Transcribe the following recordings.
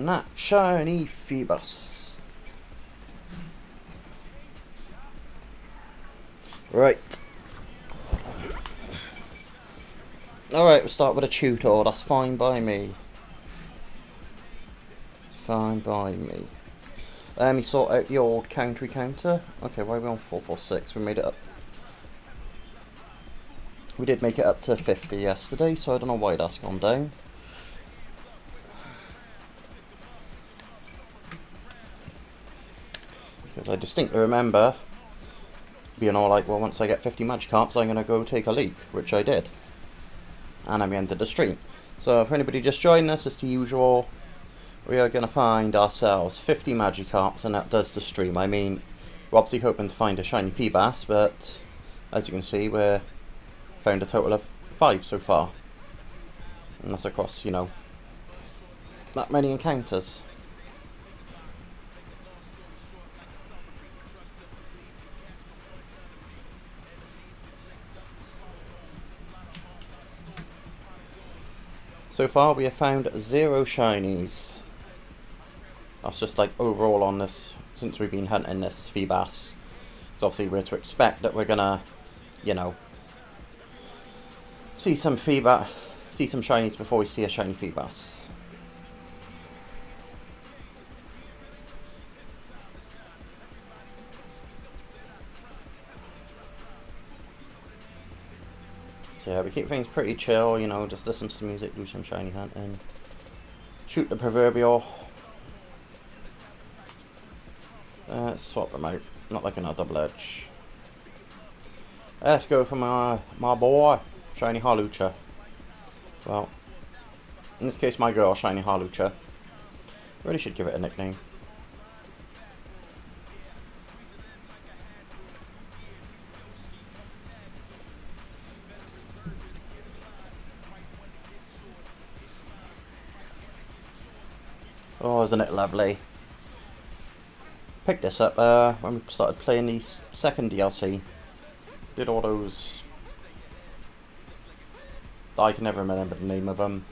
that Shiny Feebas. Right. Alright, we'll start with a tutor. That's fine by me. It's fine by me. Let me sort out the old counter. Okay, why are we on 446? We made it up. We did make it up to 50 yesterday, so I don't know why that's gone down. Because I distinctly remember being all like, well, once I get 50 Magikarps, I'm going to go take a leak, which I did. And I ended the stream. So if anybody just joined us, as the usual, we are going to find ourselves 50 Magikarps, and that does the stream. I mean, we're obviously hoping to find a Shiny Feebas, but as you can see, we're found a total of 5 so far. And that's across, you know, that many encounters. So far we have found 0 shinies. That's just like overall on this, since we've been hunting this Feebas. So obviously we're to expect that we're gonna, you know, see some shinies before we see a Shiny Feebas. So yeah, we keep things pretty chill, you know, just listen to some music, do some shiny hunting, shoot the proverbial. Let's swap them out, not like another double edge. Let's go for my boy, Shiny Hawlucha. Well, in this case my girl, Shiny Hawlucha. Really should give it a nickname. Oh, isn't it lovely? Picked this up when we started playing the second DLC. Did all those... I can never remember the name of them.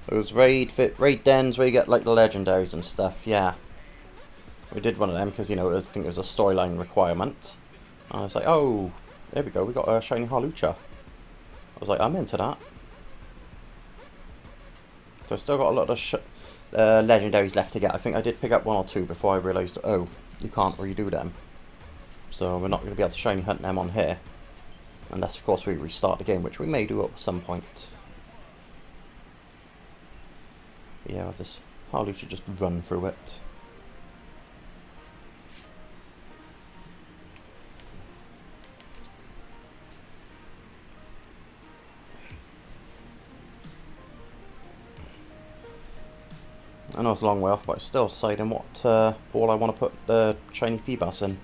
Those raid dens where you get like the legendaries and stuff, yeah. We did one of them because, you know, I think it was a storyline requirement. And I was like, oh, there we go, we got a Shiny Hawlucha. I was like, I'm into that. So I've still got a lot of legendaries left to get. I think I did pick up 1 or 2 before I realised, oh, you can't redo them. So we're not going to be able to shiny hunt them on here. Unless, of course, we restart the game, which we may do at some point. But yeah, with this Harley should just run through it. I know it's a long way off, but I'm still deciding what ball I want to put the Shiny Feebas in.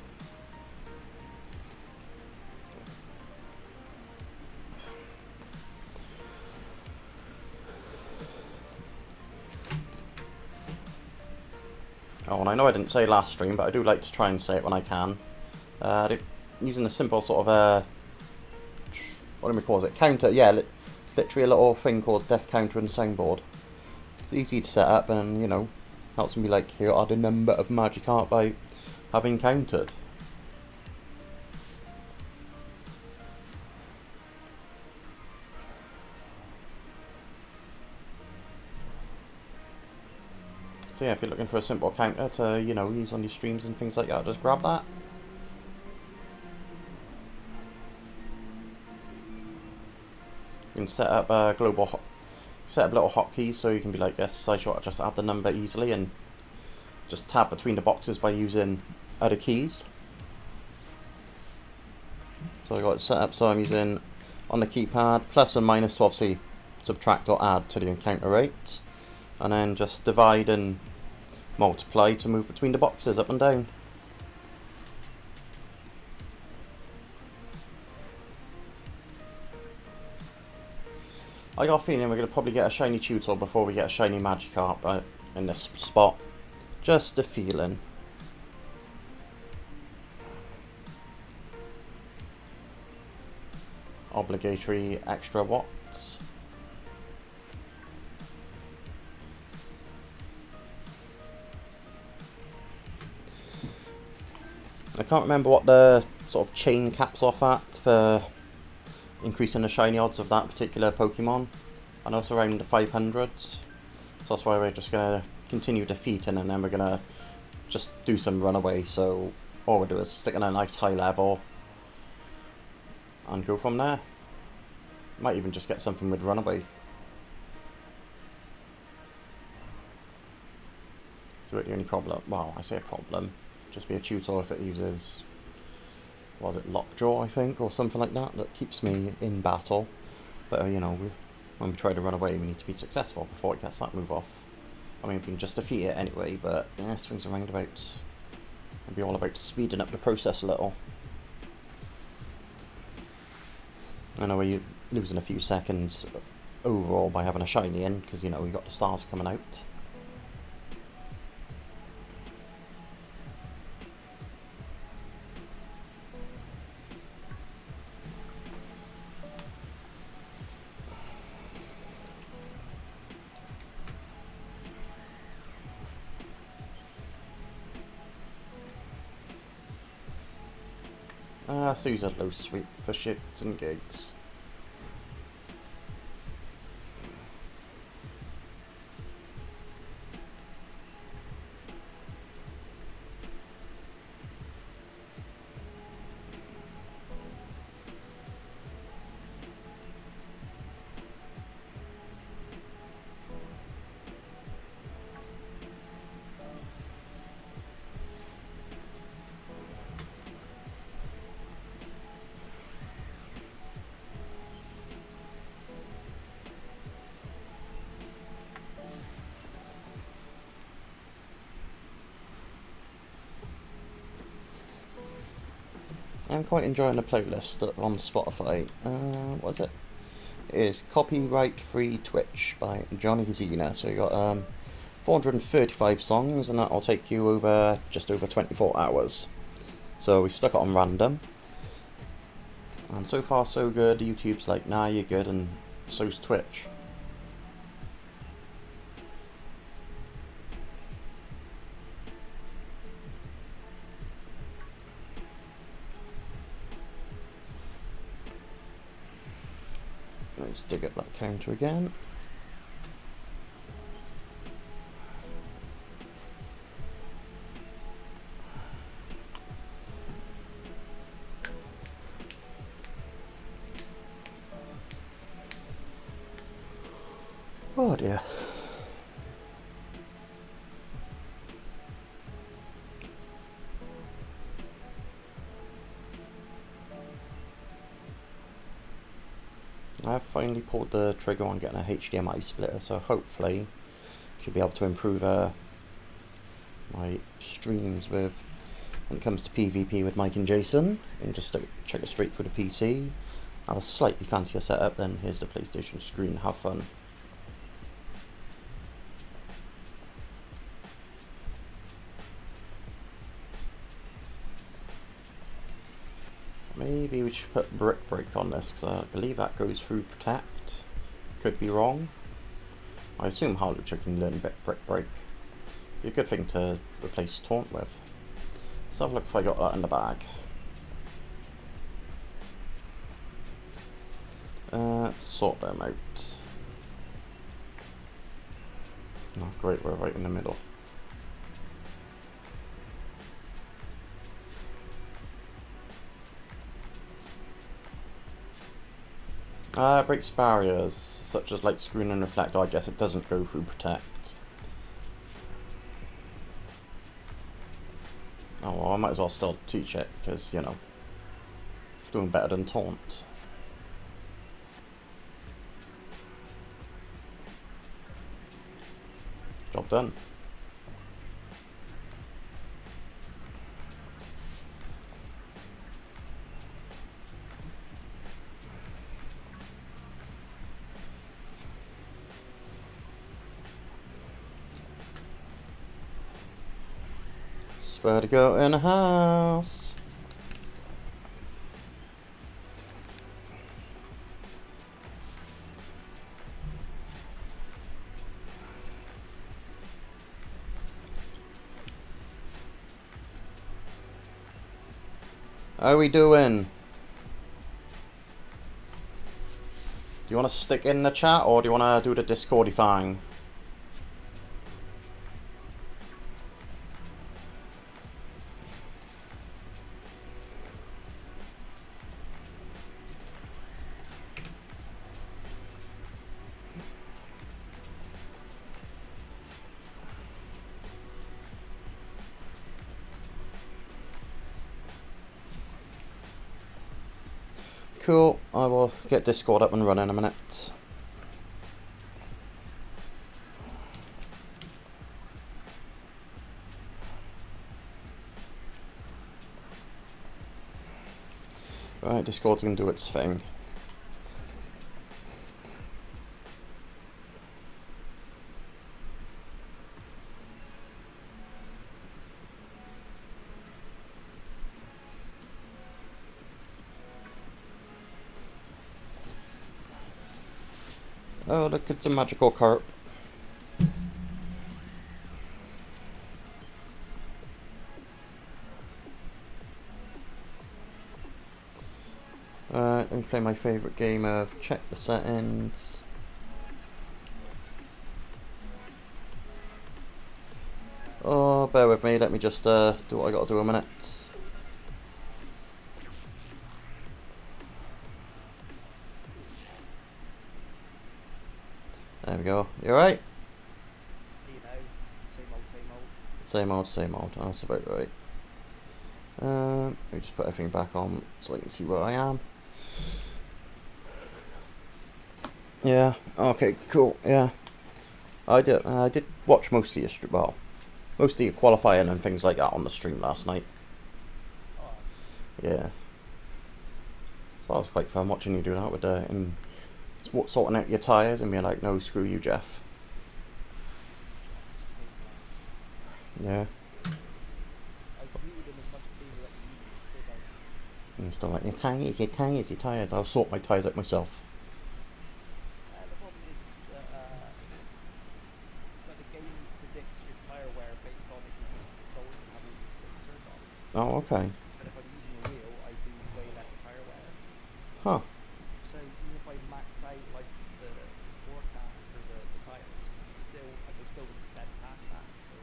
Oh, and I know I didn't say last stream, but I do like to try and say it when I can. Using a simple sort of what do we call it? Counter. Yeah, it's literally a little thing called Death Counter and Soundboard. It's easy to set up, and you know, helps me be like, here are the number of Magikarp I have encountered. So yeah, if you're looking for a simple counter to, you know, use on your streams and things like that, just grab that. You can set up little hotkeys so you can be like, yes, I should just add the number easily and just tab between the boxes by using other keys. So I got it set up so I'm using on the keypad plus and minus to obviously subtract or add to the encounter rate, and then just divide and multiply to move between the boxes up and down. I got a feeling we're going to probably get a shiny tutor before we get a shiny Magikarp in this spot. Just a feeling. Obligatory extra watts. I can't remember what the sort of chain caps off at for increasing the shiny odds of that particular Pokemon. I know it's around the 500s, so that's why we're just going to continue defeating, and then we're going to just do some runaway, so all we'll do is stick in a nice high level and go from there. Might even just get something with runaway. So the only problem, well, I say a problem, just be a tutor if it uses, was it Lockjaw I think, or something like that, that keeps me in battle. But you know, when we try to run away we need to be successful before it gets that move off. I mean we can just defeat it anyway, but yeah, swings and roundabouts. It'll be all about speeding up the process a little. I know we're losing a few seconds overall by having a shiny in, because you know we got the stars coming out. So use a low sweep for shits and gigs. I'm quite enjoying the playlist on Spotify. What is it? It is Copyright Free Twitch by Johnny Zena. So you got 435 songs, and that'll take you over just over 24 hours. So we've stuck it on random, and so far so good. YouTube's like, nah, you're good, and so's Twitch. Let's dig up that counter again. Oh dear. I've finally pulled the trigger on getting a HDMI splitter, so hopefully should be able to improve my streams with when it comes to PvP with Mike and Jason, and just check it straight through the PC. Have a slightly fancier setup, then here's the PlayStation screen, have fun. Maybe we should put Brick Break on this, because I believe that goes through Protect. Could be wrong. I assume Harlucha can learn Brick Break. Be a good thing to replace Taunt with. Let's have a look if I got that in the bag. Let's sort them out. Oh great, we're right in the middle. Breaks barriers, such as like Screen and Reflect. I guess it doesn't go through Protect. Oh well, I might as well still teach it, because, you know, it's doing better than Taunt. Job done. Vertigo in a house. How are we doing? Do you want to stick in the chat or do you want to do the Discordy thing? Cool, I will get Discord up and running in a minute. Right, Discord can do its thing. Oh, look, it's a Magikarp. Let me play my favourite game of check the settings. Oh, bear with me, let me just do what I gotta do a minute. There we go. You alright? You know, same old, same old. Same old, same old. That's about right. Let me just put everything back on so I can see where I am. Yeah, okay, cool, yeah. I did watch most of your stream, well, most of your qualifying and things like that on the stream last night. Oh, Yeah. So that was quite fun watching you do that with the, and sorting out your tyres and being like, no, screw you, Jeff. Yeah. I greeted him as much as they were at the And still like, your tyres, your tyres, your tyres. I'll sort my tyres out myself. the problem is that the game predicts your tyre wear based on if you're using controls and having sensors on. Oh, okay. And if I'm using a wheel, I do way less tyre wear. Huh. So even if I max out like the forecast for the tyres, still I can still extend past that. So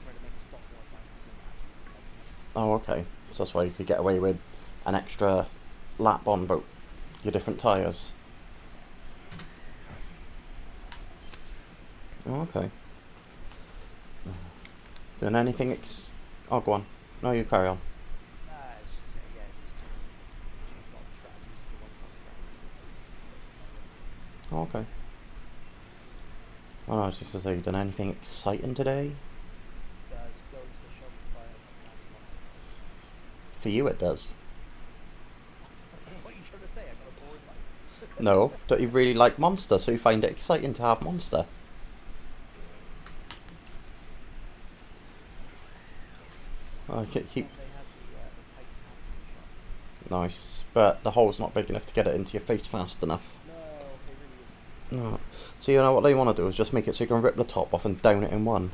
try to make a stop more time than actually. Oh, okay. So that's why you could get away with an extra lap on both your different tyres. Oh, okay. Doing anything oh, go on. No, you carry on. It's just, yeah, it's just change a lot of strategies to one top strategy. Oh, okay. Oh, no, I was just to say, you done anything exciting today? Does go to the shop and buy a couple of monsters. For you, it does. What are you trying to say? I got a bored life. No, don't you really like Monster, so you find it exciting to have Monster? I keep. Nice, but the hole's not big enough to get it into your face fast enough. No, it really isn't. No. So you know what they want to do is just make it so you can rip the top off and down it in one.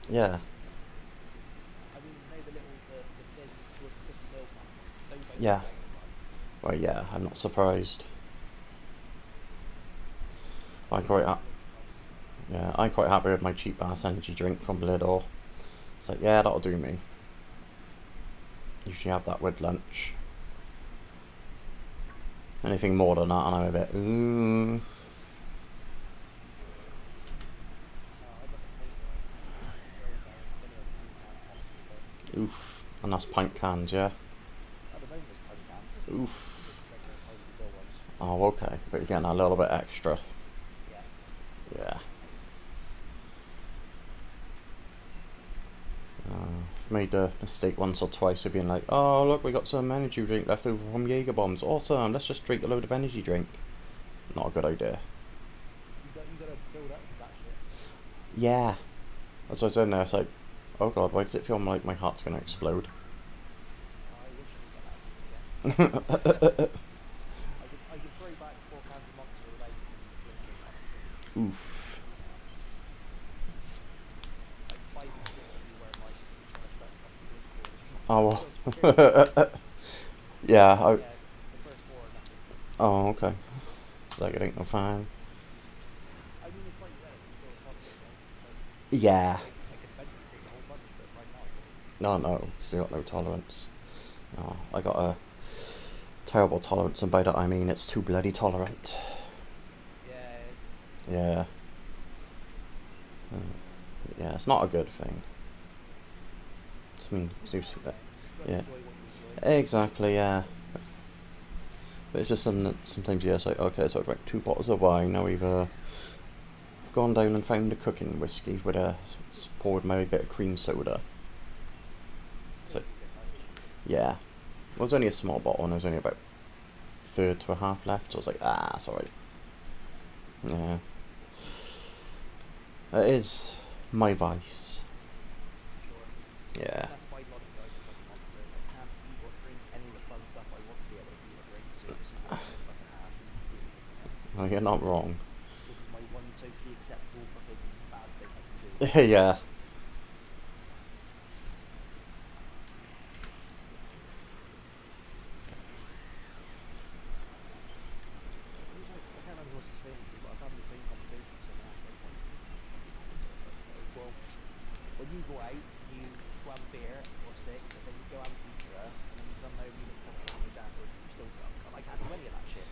Yes. Yeah. I mean, maybe the thing with the milk ones. Those Yeah. Well, yeah, I'm not surprised. I'm quite happy with my cheap ass energy drink from Lidl. It's like, yeah, that'll do me. Usually have that with lunch. Anything more than that and I'm a bit, ooh. Oof. And that's pint cans, yeah? Oof. Oh, okay. But you're getting a little bit extra. Yeah. Made a mistake once or twice of being like, oh look, we got some energy drink left over from Jaeger bombs. Awesome, let's just drink a load of energy drink. Not a good idea. You gotta build up to that shit. Yeah. That's what I said in there. It's like, oh god, why does it feel like my heart's gonna explode? I wish you got that. I could throw back 4 cans of Monster without drinking. Oof. Like 5 and 6 everywhere, Mike. When I start fucking Discord. Oh, Still some serious. yeah. Yeah, the first four are nothing. Oh, okay. It's like it ain't no fine. I mean, it's like you said, it's still a tolerance, right? Like, Yeah. I could eventually create a whole bunch, but right now I don't. No, no, because you got no tolerance. No, I got a terrible tolerance, and by that I mean it's too bloody tolerant. Yeah, Yeah. Yeah, it's not a good thing. I mean, it's fine, seriously, yeah. You gotta yeah. enjoy what you enjoy. Exactly, yeah. But it's just something that sometimes, yeah, it's like, okay, so I drank 2 bottles of wine, now we've gone down and found a cooking whiskey with poured my bit of cream soda. It's So, gonna be a bit much. yeah. It was only a small bottle and there was only about a third to a half left, so I was like, ah, it's alright. Yeah. It is my vice. Sure. Yeah. And that's why a lot of guys are fucking monsters. I can't eat or drink any of the fun stuff I want to be able to eat or drink, so this is what I'm gonna fucking have. Oh, you're not wrong. This is my one socially acceptable fucking bad thing I can do. Yeah. I can't remember who else was saying to, but I was having the same conversation with someone else. Well, when you go out, you go have a beer or six, and then you go have a pizza, and then you come home, you mix up a sandwich afterwards, and you're still drunk. And I can't do any of that shit.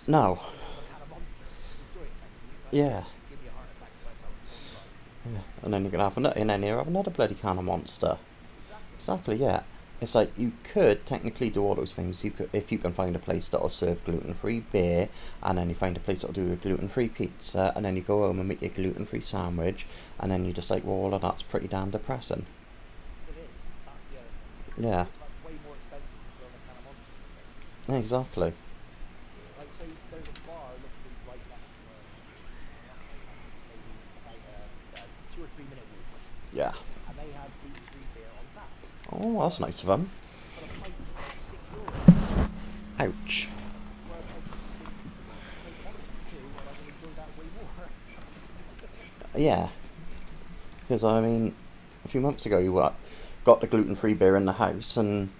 So No. I'll just have a can of Monster. Enjoy it, thank you. But Yeah. give me a heart attack by the time I'm 45. Yeah. And then you can have another, and then you have another bloody can of Monster. Exactly. Exactly, yeah. It's like you could technically do all those things. You could, if you can find a place that'll serve gluten-free beer, and then you find a place that'll do a gluten-free pizza, and then you go home and make your gluten-free sandwich, and then you're just like, well, all of that's pretty damn depressing. It is. That's the other thing. Yeah, That's way more expensive than throwing a can of Monster in your face. exactly. Like, so there's a bar literally right next to where not right next to, it's maybe about a 2 or 3 minute walk, Yeah. and they had gluten-free beer on tap. Oh, that's nice of them. But a pint was like €6. Ouch. Whereas I could just drink, drink Monster too, and I can enjoy that way more. Yeah. Because, I mean, a few months ago you got the gluten-free beer in the house, and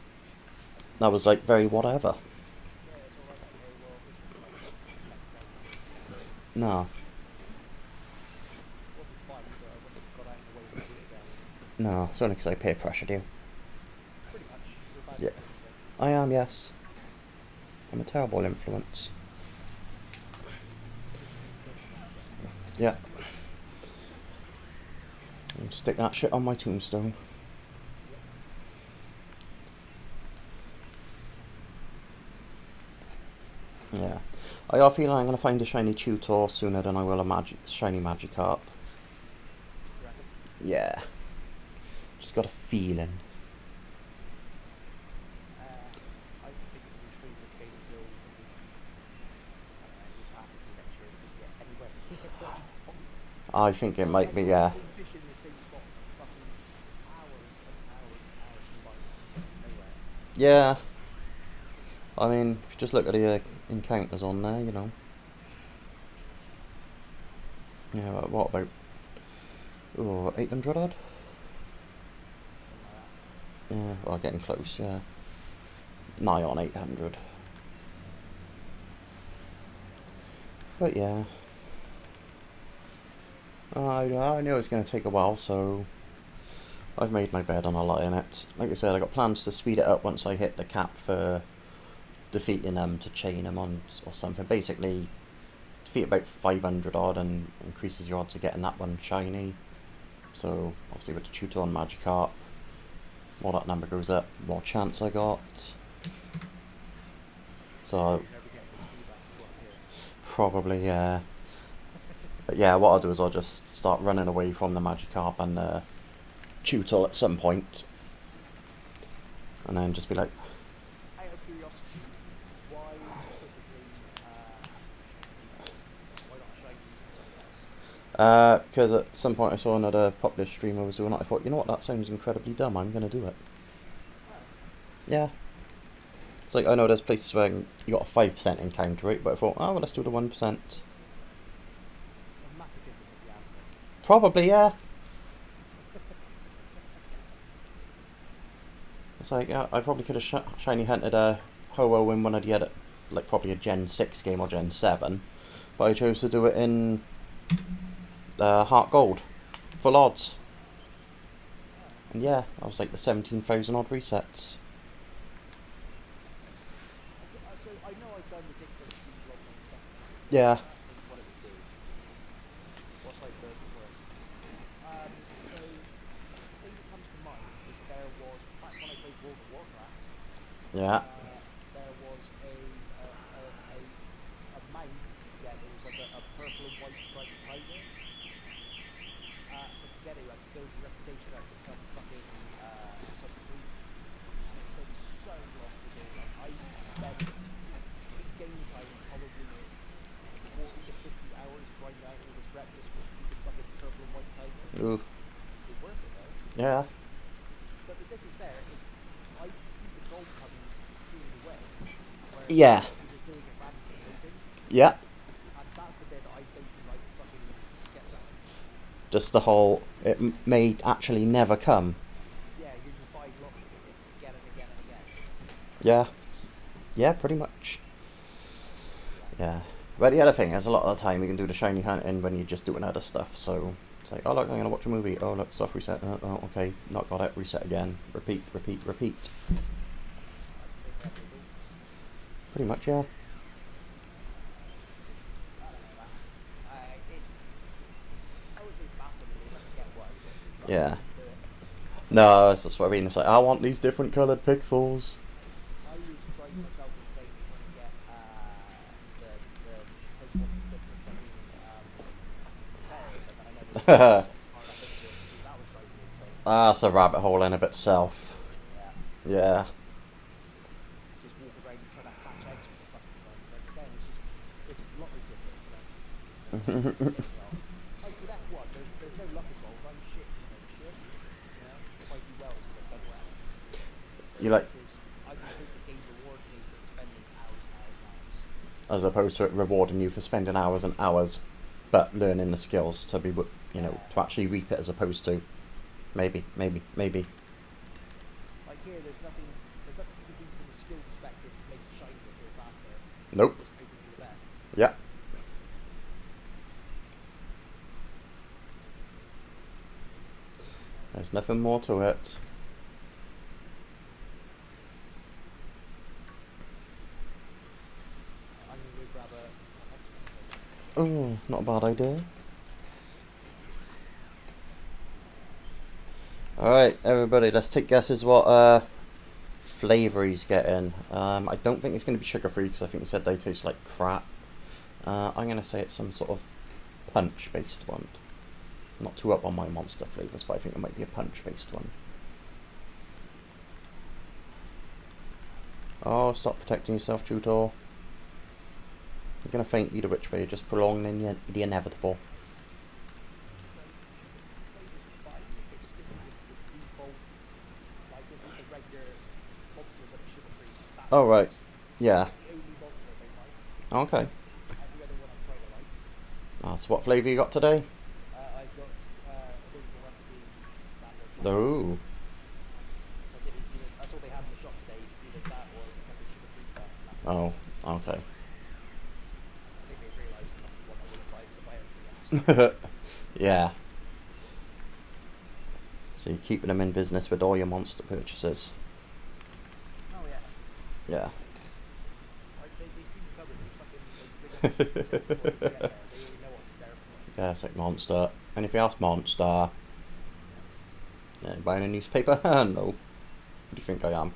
that was like very whatever. Yeah, it's all right. Like, oh well, this was like $10. No. It wasn't fine, but I wouldn't have got out of the way to do it again. No, it's only because I peer pressured you. Pretty much, you're a bad Yeah. influence, yeah. I am, yes. I'm a terrible influence. Don't be that way. Yeah. And stick that shit on my tombstone. Yep. Yeah. I got a feeling I'm going to find a shiny tutor sooner than I will a shiny Magikarp. You reckon? Yeah. Just got a feeling. I think it'll be free this game until maybe, I don't know, at least halfway through next year if we can get anywhere near where we want. I think it might be, I've yeah. been fishing the same spot for fucking hours and hours and hours combined, and I'm getting nowhere. Yeah. I mean, if you just look at the encounters on there, you know. Yeah, what about... Oh, 800 odd? Something like that. Yeah, well, getting close, yeah. Nigh on 800. But yeah. I knew it was going to take a while, so I've made my bed and I'll lie in it. Like I said, I got plans to speed it up once I hit the cap for defeating them to chain them on or something. Basically, defeat about 500 odd and increases your odds of getting that one shiny. So obviously with the tutor on Magikarp, more that number goes up, more chance I got. So You're never getting this Feebas to go up here. probably, yeah. But yeah, what I'll do is I'll just start running away from the Magikarp and the tutor at some point, and then just be like, Out of curiosity, why specifically Feebas? Why not a shiny from something else? because at some point I saw another popular streamer was doing it. I thought, you know what, that sounds incredibly dumb. I'm gonna do it. Oh, Yeah. It's like I know there's places where you got a 5% encounter rate, but I thought, oh well, let's do the 1%. well, masochism is the answer. Probably, yeah. It's like, I probably could have shiny hunted a Ho-Oh in one of the other, like probably a Gen 6 game or Gen 7, but I chose to do it in Heart Gold, full odds. And yeah, I was like the 17,000 odd resets. So I know I've done the different speed logs and stuff before. Yeah. I'm trying to think what it would do. What's like the worst? So the thing that comes to mind is there was back when I played World of Warcraft. Yeah. There was a mount you could get. It was like a purple and white striped tiger. But to get it, you had to build your reputation up with some fucking some breed, and it took so long to do. Like I spent in game time probably 40 to 50 hours grinding out all this rep just for a stupid fucking purple and white tiger. Ooh. It was worth it though. Yeah. But the difference there is I could see the gold coming clearly away, whereas Yeah. you're just doing it randomly hoping, Yeah. and that's the bit that I don't like fucking get about. Just the whole, it may actually never come. Yeah, you're just buying lottery tickets again and again and again. Yeah. Yeah, pretty much. Yeah. But the other thing is, a lot of the time you can do the shiny hunting when you're just doing other stuff, so it's like, oh look, I'm going to watch a movie, oh look, stuff reset, oh okay, not got it, reset again, repeat, repeat, repeat. Like same with Epic Boots. Pretty much, yeah. I don't know, man. I would say massively if I could get what I want, but I Yeah. couldn't do it. No, that's what I mean, it's like, I want these different coloured pixels. I was trying myself in vain trying to get the Pokemon different fucking competitors, and then I never got far enough into it because that was driving me insane. That's a rabbit hole in of itself. Yeah. Yeah. Just walk around trying to hatch eggs for the fucking time. Like again, it's lottery tickets, and it's piss me off. Like with F1, there's no luck involved. I'm shit to make shit. You know, if I do well, it's because I've done well. You Whereas like, this is, I just hope the game rewards me for spending hours and hours and hours. as opposed to it rewarding you for spending hours and hours, but learning the skills to be, you know, to actually reap it as opposed to maybe. Like here, there's nothing you can do from a skill perspective to make it shiny appear faster. Nope. Just hoping for the best. Yeah. There's nothing more to it. I'm gonna go grab a X-Men. Oh, not a bad idea. Alright, everybody, let's take guesses what flavour he's getting. I don't think it's going to be sugar-free because I think he said they taste like crap. I'm going to say it's some sort of punch-based one. Not too up on my monster flavours, but I think it might be a punch-based one. Oh, stop protecting yourself, Tutor. You're going to faint either which way, you're just prolonging the inevitable. Like this is the regular monster, but it's sugar free. Oh, right. Yeah. That's the only monster I don't like. Okay. Every other one I try to like. So what flavour you got today? I've got original recipe standard. Ooh. Because it was either, that's all they had in the shop today. It was either that or it was like a sugar free stuff. And that's Oh, okay. I think they realised that's the one I wouldn't buy because I buy everything else. Yeah. So you're keeping them in business with all your monster purchases. Oh yeah. Yeah. Like they seem covered. They fucking they bring us before we get there. They already know what they're there for. Yeah, it's like monster. Anything else, monster? Yeah, you buying a newspaper? No. What do you think I am?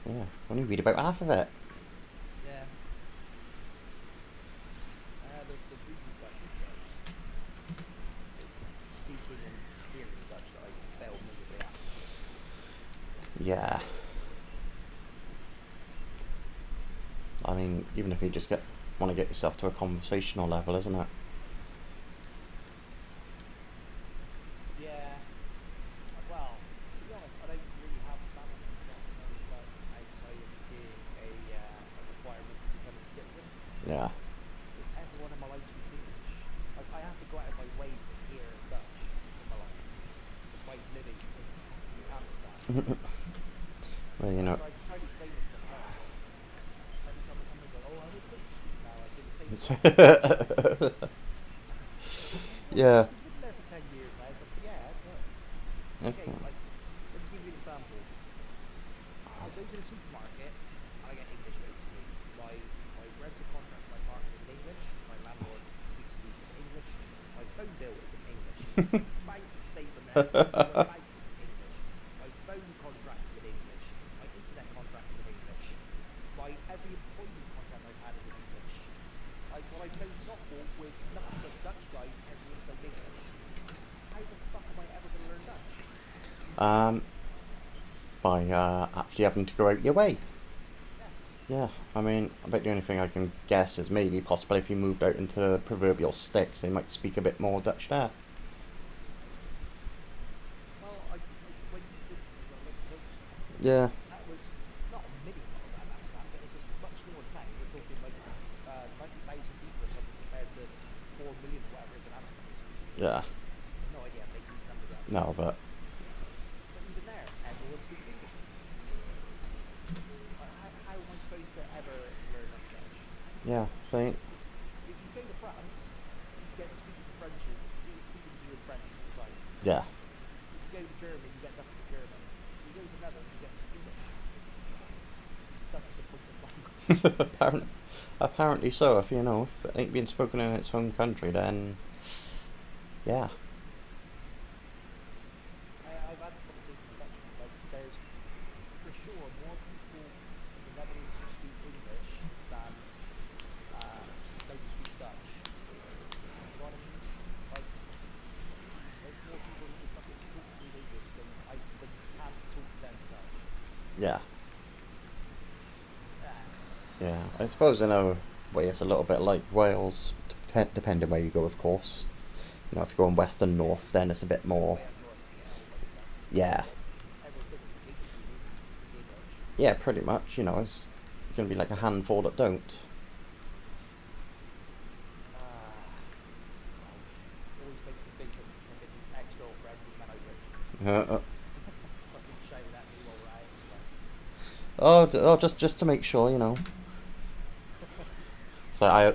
Yeah, only read about half of it. Yeah. The reading Dutch it's speaking and hearing Dutch that I failed miserably at. Yeah. I mean, even if you just want to get yourself to a conversational level, isn't it? Yeah. Well, to be honest, I don't really have that much interest in learning Dutch outside of being a requirement for becoming a citizen. Yeah. Because everyone in my life speaks English. Like, I have to go out of my way to hear Dutch in my life, despite living in Well, you know. So I try to explain this to friends. Every time I come, they go, "Oh, how much do you speak now?" I say the same thing. Yeah. He's been there for 10 years now. So yeah, but okay. Okay. Like, let me give you an example. I go to the supermarket and I get English rates to me. My rental contract for my apartment is in English. My landlord speaks to me in English. My phone bill is in English. Bank statement and everything to the bank is in English. My phone contract is in English. My internet contract is in English. My every employment contract I've had is in English. Like when I played softball with nothing but Dutch guys, everyone spoke English. How the fuck am I ever going to learn Dutch? Um, by actually having to go out your way. Yeah. Yeah, I mean, I bet the only thing I can guess is maybe possibly if you moved out into the proverbial sticks, they might speak a bit more Dutch there. Well, I when you did like those Yeah, that was not a million miles out of Amsterdam, but it's a much smaller town. We're talking like 90,000 people or something compared to 4 million or whatever it is in Amsterdam. It's huge. yeah, I've no idea. I'm making these numbers up. no, but But even there, everyone speaks English. Like, how am I supposed to ever learn any Dutch? yeah, they, If you go to France, you get speaking to French, speaking to you in French all the time. yeah. If you go to Germany, you get nothing but German. If you go to the Netherlands, you get English. Because Dutch is a pointless language. Apparently so. If you know, if it ain't being spoken in its home country, then yeah, I've had this conversation with Dutchmen. Like, there's for sure more people in the Netherlands who speak English than those who speak Dutch. You know what I mean? Like, there's more people who can fucking talk to me in English than can't talk to them in Dutch. yeah, Ah, yeah. I suppose in a way it's a little bit like Wales, depending where you go, of course. You know, if you go in west and north, then it's a bit more. way up north, yeah, everyone knows Dutch. Yeah, Everyone says it's agency movement to speak English. yeah, pretty much. You know, it's gonna be like a handful that don't. Like, always makes me think of fucking ex-girlfriend who met out rich. Uh, Fucking shouting at me while we're out and stuff. oh, just to make sure, you know. So I.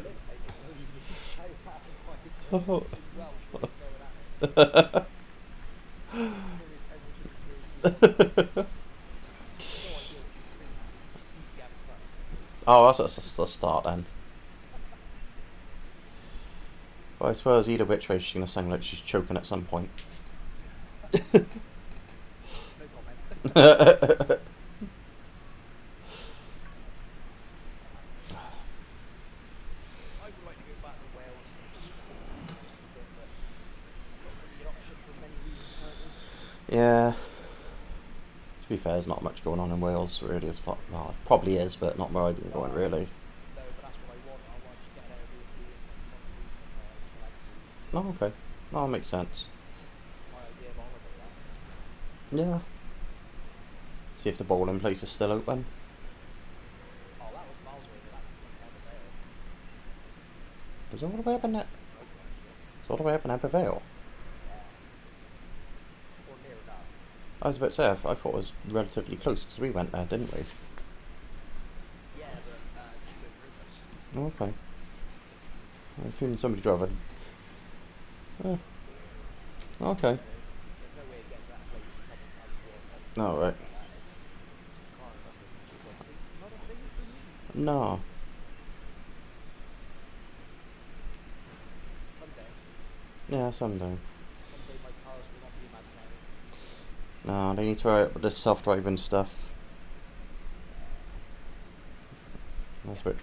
It's only me shouting at my girlfriend in Welsh when he's going at her. Everyone should experience these things. You've no idea what she's screaming. She's easily having fun. Oh, that's the start then. But I suppose either which way she's gonna sound like she's choking at some point. No comment. I would like to go back to Wales. A little bit, but not really an option for many reasons currently. Yeah. To be fair, there's not much going on in Wales really as far. Well, it probably is, but not where I've been going really. No, but that's what I want. I want to get an Airbnb and fucking possibly somewhere chill out for a week. Oh, okay. That makes sense. My idea of holiday, that. Yeah. See if the bowling place is still open. Oh, that was miles away, but that's fucking ever there. Is it all the way up in that? Open and shit. It's all the way up in Abervale. Yeah. Or near enough. I was about to say, I thought it was relatively close because we went there, didn't we? Yeah, but cheaper Christmas. Oh, okay. I feeling somebody drove it. Okay. Yeah, there's no way of getting to that place with public transport and No, right. like that. It's car or nothing, which is obviously not a thing for me. No. Someday. Yeah, someday. Someday my cars will not be imaginary. No, they need to hurry up with this self-driving stuff. That's a bit.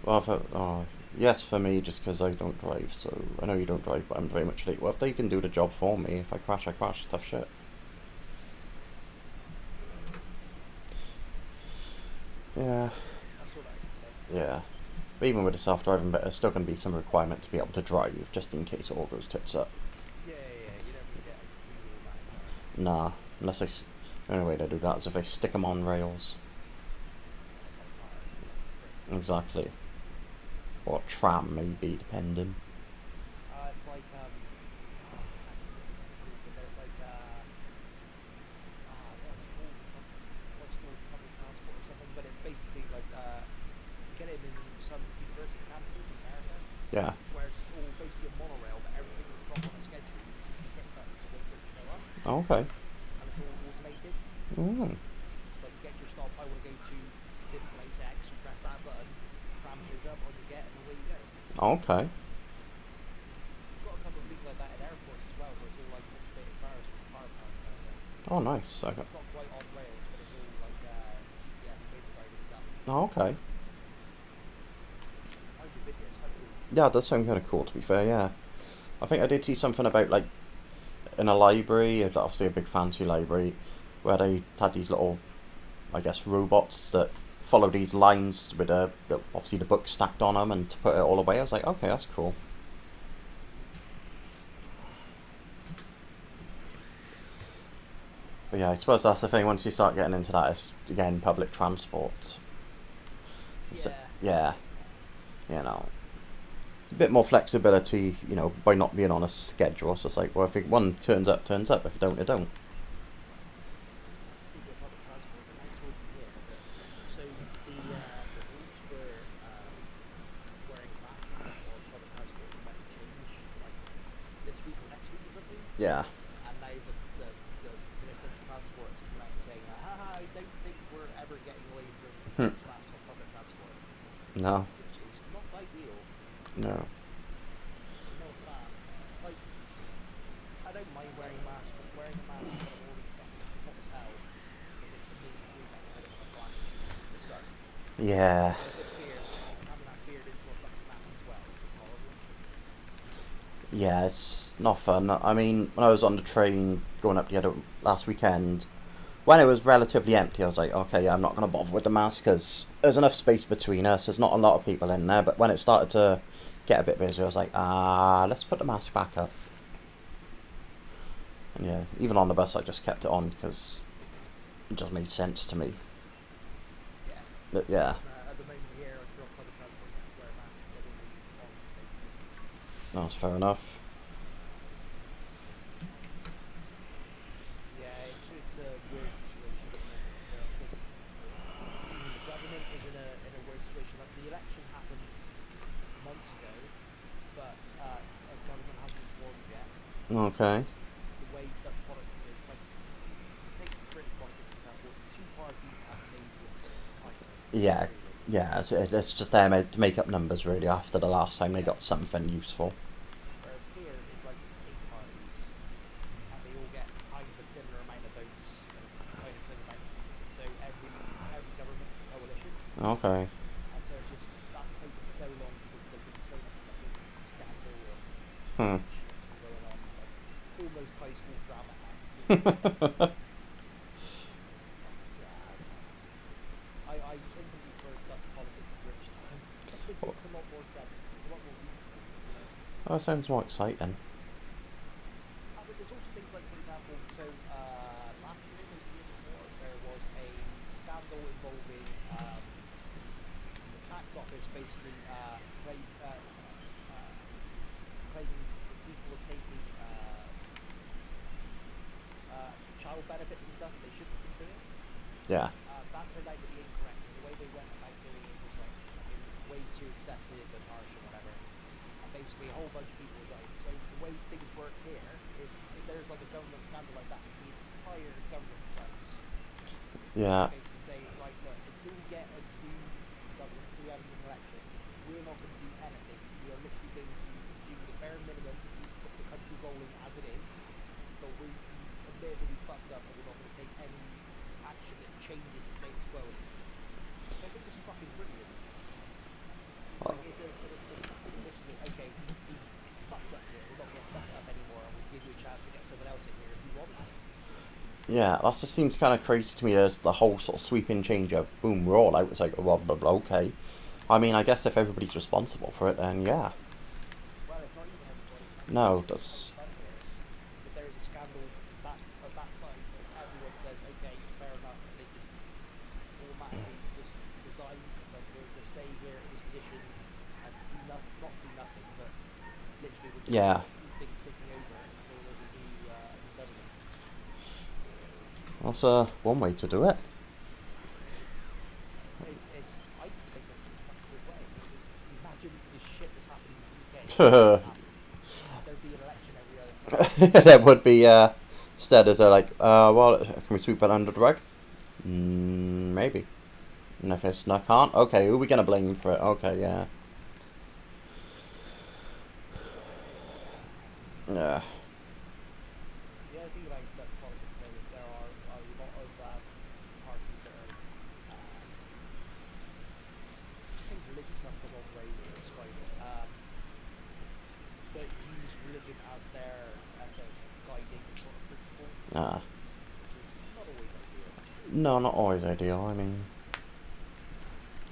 Well, yes, for me, just because I don't drive. So I know you don't drive, but I'm very much late. Well, if they can do the job for me, if I crash, I crash. Tough shit. Yeah, That's all I can say. yeah. But even with the self-driving bit, there's still going to be some requirement to be able to drive, just in case it all goes tits up. Yeah, you don't really get a free automatic car. Nah, unless they. The only way they do that is if they stick them on rails. It's like cars, trains. Exactly. Or tram, maybe, depending. It's like I can't remember what it's called, but there's like what be a monorail, but everything that's not on a schedule, you hit buttons and wait for it to show up, Okay. and it's all automated. Mm. So like you get to your stop, I want to go to this place X, you press that button, tram shows up, on you get, and away you go. Okay. We've got a couple of things like that at airports as well, where it's all like automated cars with car park kind of thing. Oh, nice. Okay. It's not quite on rails, but it's all like GPS laser guided stuff. Oh, okay. I'd be videos, quite cool. Yeah, it does sound kind of cool, to be fair, yeah. I think I did see something about, like, in a library, obviously a big fancy library, where they had these little, I guess, robots that follow these lines with obviously the book stacked on them and to put it all away. I was like, okay, that's cool. But yeah, I suppose that's the thing, once you start getting into that, it's, again, public transport. So, yeah. You know. A bit more flexibility, you know, by not being on a schedule. So it's like, well, if one turns up, turns up. If it don't, it don't. Speaking of public transport, and I told you here, but so the rules for wearing a mask and stuff on public transport might change like this week or next week or something. Yeah. And now the Minister for Transport is coming out and saying, haha, I don't think we're ever getting away from face masks on public transport. No. Which is not ideal. No. You know that. Like, I don't mind wearing a mask, but wearing a mask when I'm already fucking hot as hell because it's amazing that I don't want to flash the sun. Yeah. And with beard, having that beard into a fucking mask as well is horrible. Yeah, it's not fun. I mean, when I was on the train going up the other last weekend, when it was relatively empty, I was like, okay, yeah, I'm not going to bother with the mask because there's enough space between us. There's not a lot of people in there. But when it started to get a bit busy, I was like, let's put the mask back up. And yeah, even on the bus, I just kept it on because it just made sense to me. Yeah. But yeah. At the moment here, if you're on public transport, you have to wear a mask. They don't really on basically. That's fair enough. Yeah, it's a weird situation at the moment because the government is in a weird situation. Like the election happened months ago, but a government hasn't formed yet. Okay. The way Dutch politics is, like, take British politics for example, it's two parties have made with kind of. Yeah. Really. Yeah, it's just there to make up numbers, really, after the last time they got something useful. Whereas here is like 8 parties, and they all get kind of a similar amount of votes and kind of similar amount of seats. So every government is a coalition. Okay. And so it's just, that's taken so long because there's been so much fucking scandal and Hmm. shit going on, like almost high school drama-esque. I genuinely prefer Dutch politics to British time. I think it's a lot more sense, it's a lot more reasonable, you know. That sounds more exciting. I mean, there's also things like, for example, so last year, maybe the year before, there was a scandal involving the tax office basically claiming that people are taking child benefits and stuff that they shouldn't have been doing. Yeah. That turned out to be incorrect. The way they went about doing it was like fucking way too excessive and harsh and whatever. And basically a whole bunch of people were going. So the way things work here is if there's like a government scandal like that, the entire government resigns. Yeah. Basically say, right, look, until we get a new government, until we have a new election, we're not going to do anything. We are literally going to do the bare minimum to keep the country rolling as it is. But we admit that we fucked up and we're not going to take any action that changes the status quo. So I think it's fucking brilliant. It's like it's a admission that, okay, we fucked up here, we're not going to fuck up anymore, and we'll give you a chance to get someone else in here if you want that. Yeah, that just seems kind of crazy to me as the whole sort of sweeping change of, boom, we're all out. It's like, blah, blah, blah, okay. I mean, I guess if everybody's responsible for it, then yeah. Well, it's not even everybody. No, that's... Fun here is if there is a scandal on that side, and everyone says, okay, fair enough, and they just automatically just resign, like they'll stay here in this position and not do nothing, but literally will just Yeah. keep things ticking over until there's a new government. That's one way to do it. I think that's a fucking good way, because imagine the shit that's happening in the UK. There would be, instead of they're like, well, can we sweep it under the rug? Maybe. And if it's I can't, okay, who are we gonna blame for it? Okay, yeah. Yeah. The other thing about politics though is there are a lot of parties that are, I think religion's not the wrong way to describe it, that use religion as a guiding sort of principle, Ah. which is not always ideal. No, not always ideal. I mean,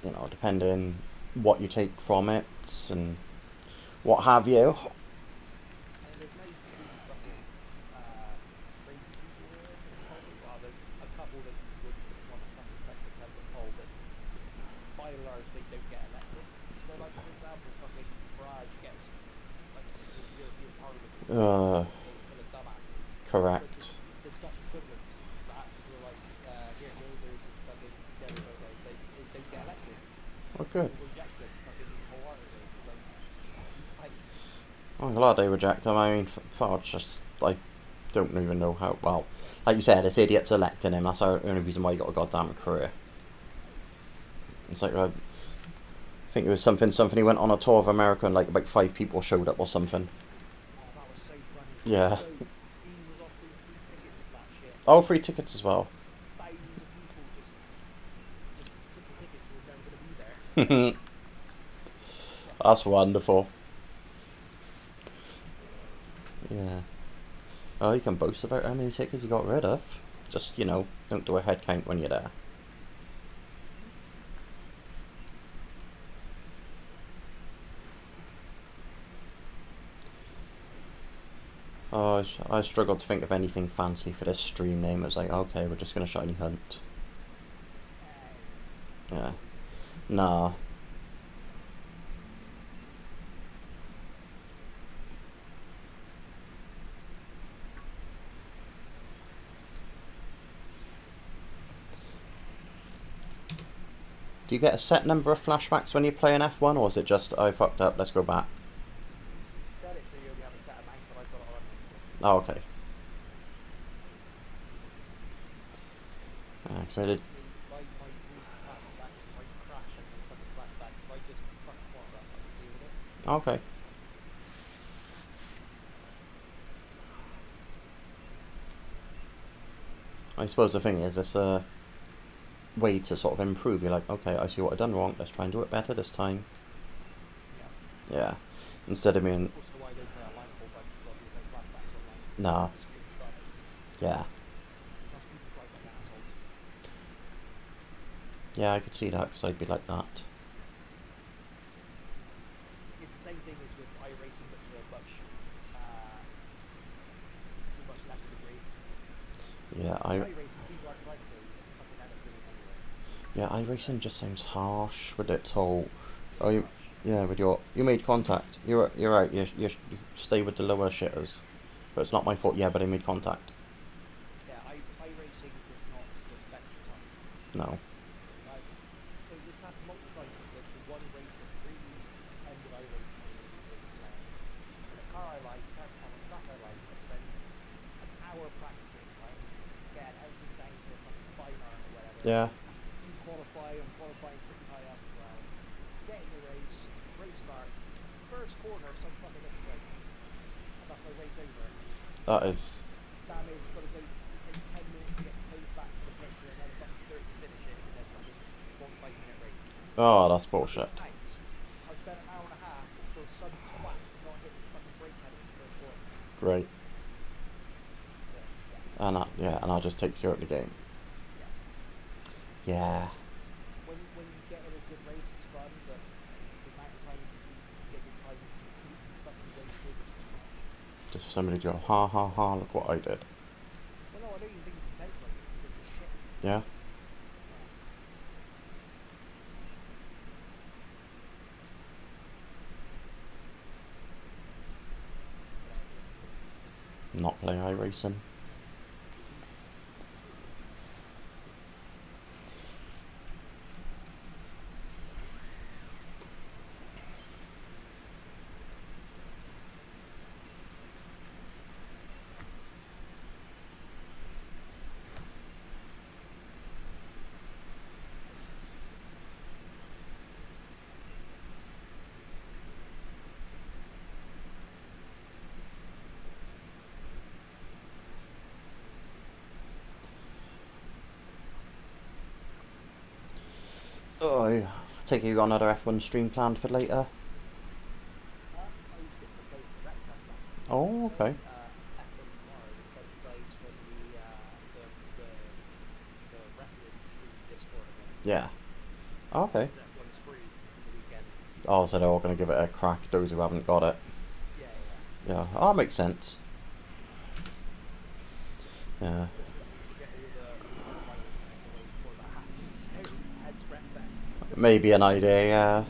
you know, depending what you take from it and what have you. And there's nice to see fucking crazy people in politics. Well, there's a couple that you would want to fucking touch with 10 foot pole, but by and large they don't get elected. So, like for example, fucking Farage gets like the European Parliament full of dumbasses. But Correct. the Dutch equivalents that were like Geert Wilders and fucking Thierry Baudet, they don't get elected. Oh, good. People reject them fucking wholeheartedly. It's like, thanks. I'm glad they reject him. I mean, Farage just, I don't even know how. Well, like you said, it's idiots electing him. That's the only reason why he got a goddamn career. It's like, I think it was something he went on a tour of America and like about 5 people showed up or something. Oh, that was so funny. Yeah. So he was offering free tickets to that shit. Oh, free tickets as well. Thousands of people just took the tickets who were never going to be there. That's wonderful. Yeah. Oh, you can boast about how many tickets you got rid of. Just, you know, don't do a head count when you're there. Oh, I struggled to think of anything fancy for this stream name. It was like, okay, we're just gonna shiny hunt. Yeah. Nah. Do you get a set number of flashbacks when you play an F1, or is it just, I fucked up, let's go back? Set it so you only have a set amount, but I've got it on unlimited. Oh, okay. So I did. My flashback might crash on the fucking flashback. If I just fuck one up, I can deal with it. Okay. I suppose the thing is, it's a way to sort of improve. You're like, okay, I see what I've done wrong. Let's try and do it better this time. Yeah. Yeah. Instead of being, Also, why I don't play online a whole bunch as well, because no flashbacks online. nah. It's really fun. Yeah. Plus people drive like assholes. Yeah, I could see that, because I'd be like that. It's the same thing as with iRacing, but to a much lesser degree. Yeah, iRacing, people aren't driving to fucking end up doing anyway. yeah, iRacing just sounds harsh with its whole. Oh, you, Much. yeah, with your, you made contact. You're right. You stay with the lower shitters, but it's not my fault. Yeah, but I made contact. Yeah, iRacing does not respect your time. No. Like, so this happened multiple times. The one race that really ended iRacing for me was in a car I like, on a track I like. I spent an hour practicing, right? Getting everything down to a fucking fine art or whatever. Yeah. You qualify, I'm qualifying pretty high up as well. Get in the race starts, first corner, some fucker doesn't brake. And that's my race over. That is. Damage, gotta go, it takes 10 minutes to get towed back to the pits and another fucking 30 to finish it in a fucking 45-minute race. Oh, that's bullshit. Thanks. I've spent an hour and a half for some twat to not hit the fucking brake pedal in the first corner. Great. So, yeah. And that just takes you out of the game. Yeah. When you get in a good race, it's fun, but the amount of times that you get your time completely fucking wasted is too much. Just for somebody to go, ha ha ha, look what I did. Well, no, I don't even think it's intentional. I think it's just shit. Yeah. Not play iRacing. Take it you got another F1 stream planned for later. I was just to play for the Rec Fest actually. Oh, So okay. F1 tomorrow, there's a bunch of guys from the wrestling stream Discord again. Yeah. Okay. Because F1's free for the weekend. Oh, so they're all going to give it a crack, those who haven't got it. Yeah. Yeah, oh, that makes sense. Yeah. Just get all the qualifiers out of the way before that happens. So heads Rec Fest. Maybe an idea, yeah. See,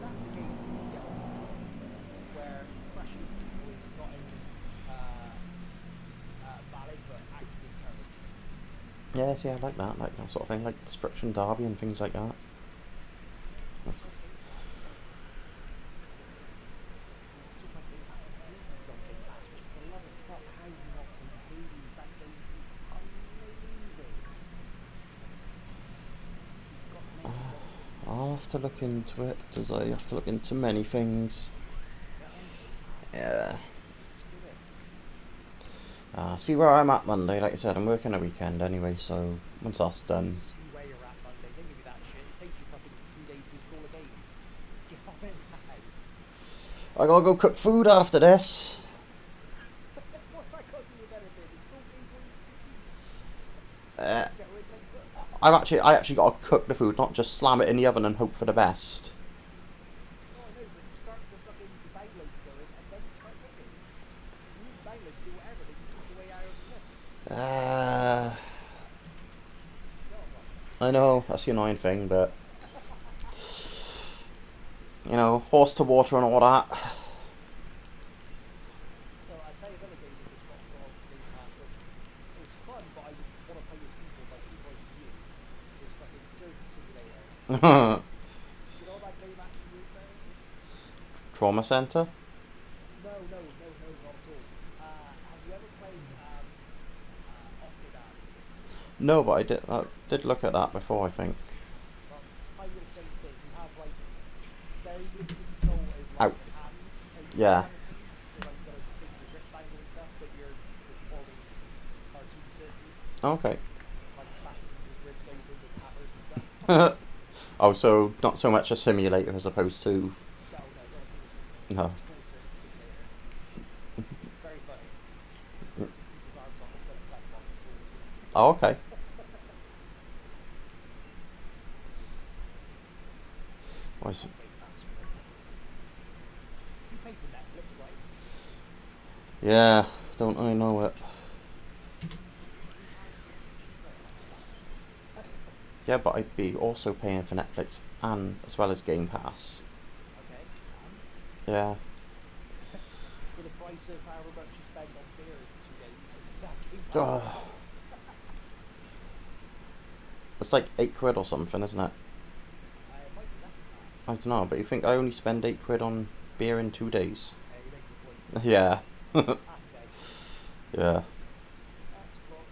that's the game that you can get on where crushing people is not only valid but actively encouraged. Yes, yeah, I like that sort of thing, like Destruction Derby and things like that. It's on Game Pass. Talking about Game Pass and Hades on Game Pass, which for the love of fuck, how do you not play Hades? That game is amazing. You've got to make it work. I'll have to look into it, as I have to look into many things. Get onto it, man. Yeah. Just do it. See where I'm at Monday, like I said, I'm working a weekend anyway, so once that's done. See where you're at Monday. Don't give me that shit. It takes you fucking 2 days to install a game. Get on it now. I gotta go cook food after this. What's that got to do with anything? Install games when you Uh, get rid of it. I actually gotta cook the food, not just slam it in the oven and hope for the best. Oh, I know, but you start the fucking downloads going and then you start cooking. You need downloads to do whatever, then you cook your way out of the list. Go on, Rob. I know, that's the annoying thing, but you know, horse to water and all that. So I tell you another game that just got put on Game Pass, which is fun, but I would want to play with people, like people like you. Is fucking Surgeon Simulator. You know that game Action Warfare? Trauma center? No, not at all. Have you ever played Octodad? No, but I did look at that before, I think. Well, kind of the same thing. You have like very limited control over like Ow. your hands, and you Yeah. kind of thing. So like you gotta stick your grip angle and stuff, but you're performing cartoon surgeries, Okay. like smashing people's ribs open with hammers and stuff. Oh, so not so much a simulator as opposed to No, not a single simulator. no. It's called Surgeon Simulator. Very funny. People's arms off instead of flex off. It's always good. Oh, okay. Was Game Pass, right? You pay for Netflix, right? yeah, don't I know it? Yeah, but I'd be also paying for Netflix and as well as Game Pass. Okay. Yeah. For the price of however much you spend on beer in 2 days, that's Game Pass. Ugh. It's like £8 or something, isn't it? It might be less than that. I don't know, but you think I only spend £8 on beer in 2 days? You make a point. Yeah. Happy days. Yeah. Xbox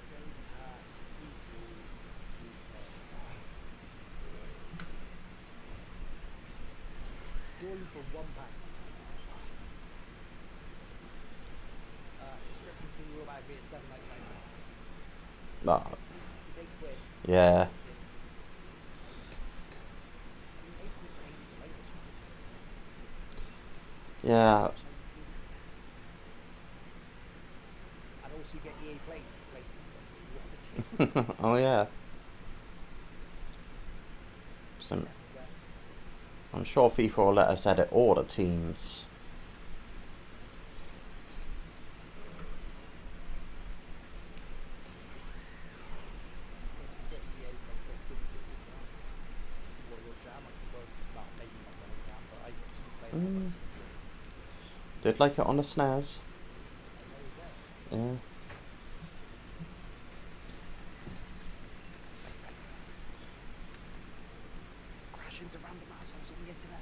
Game Pass PC UK. Purely for £1. Subscription fee will about be at £7.99. No. It's £8. Yeah. I mean, £8 for Hades is latest, right? Yeah. And also you get EA Play if you want the team. Oh yeah. So, I'm sure FIFA will let us edit all the teams. Did like it on the SNES. Yeah. Crash into random assholes on the internet.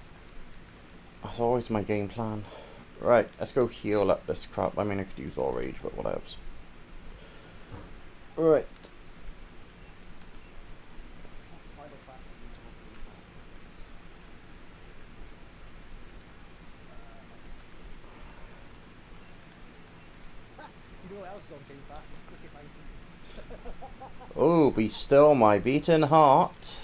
That's always my game plan. Right, let's go heal up this crap. I mean, I could use all rage, but what else? Right. Final Fantasy's on Game Pass. You know what else is on Game Pass? It's Cricket 19. Oh, be still my beating heart.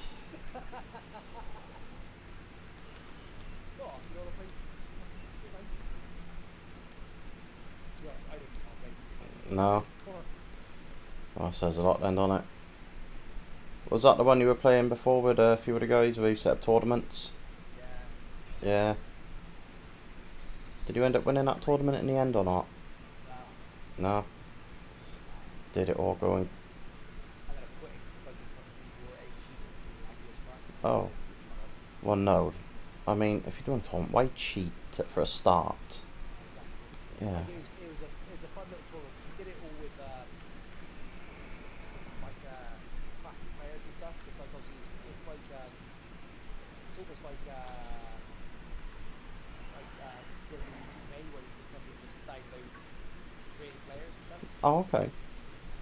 No. Or Well, that says a lot then, doesn't it? Was that the one you were playing before with a few of the guys where you set up tournaments? yeah, Yeah. Did you end up winning that tournament in the end or not? no, No. no. Did it all go in? I ended up quitting because I didn't fucking think you were A cheating and being English practice. Oh. It's not off. Well, no. I mean, if you're doing a tournament, why cheat for a start? Exactly. Yeah. Like it was a fun little tournament. We did it all with like classic players and stuff. It's like obviously it's like it's almost like getting in Team A where you can fucking just download creative players and stuff. Oh, okay.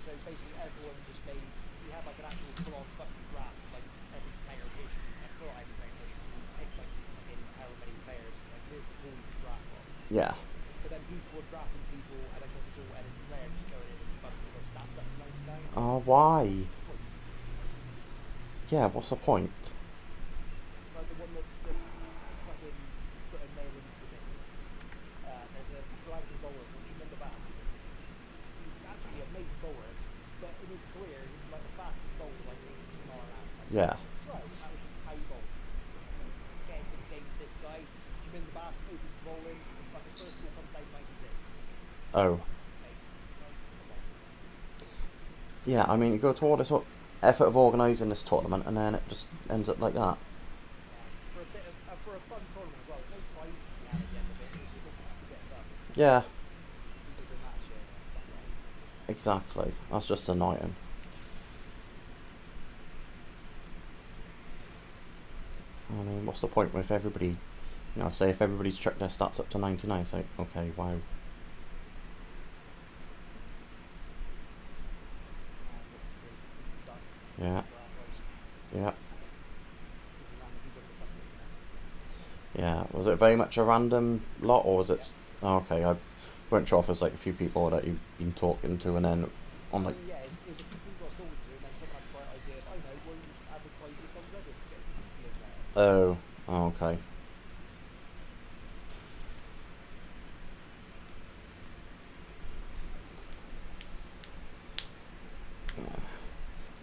So basically everyone just made we had like an actual full on fucking draft of like every player position, like not every player position. We picked like fucking however many players. Like here's the pool you can draft from. Yeah. But then people were drafting people, and then because it's all edited player, just going in and bumping their stats up to 99. Oh, why? Point. Yeah, what's the point? Like the one that fucking put a nail into me. There's a Sri Lankan bowler called Jaminda Bass. He's actually an amazing bowler, but in his career, he's like the fastest bowler, like 82 mile an hour. Like, Yeah. slow. That was just how you bowl. Get into the game with this guy. Jaminda Bass opens bowling, and fucking first ball comes down 96. Oh. Yeah, I mean, you go to all this effort of organising this tournament, and then it just ends up like that. Yeah, for a bit of for a fun tournament as well. There's no prize to be had at the end of it. It was just a bit of fun. Yeah, People doing that shit. Fuck off. exactly. That's just annoying. I mean, what's the point with everybody, you know, say if everybody's checked their stats up to 99, it's like, okay, wow. Yeah, yeah, yeah. Was it very much a random lot, or was it... Oh, okay, I weren't sure if there's like a few people that you've been talking to, and then on like... Yeah, it was a few people I was talking to, and then someone had the bright idea of, I know, why don't you just advertise this on Reddit to get some people in there? Oh, okay.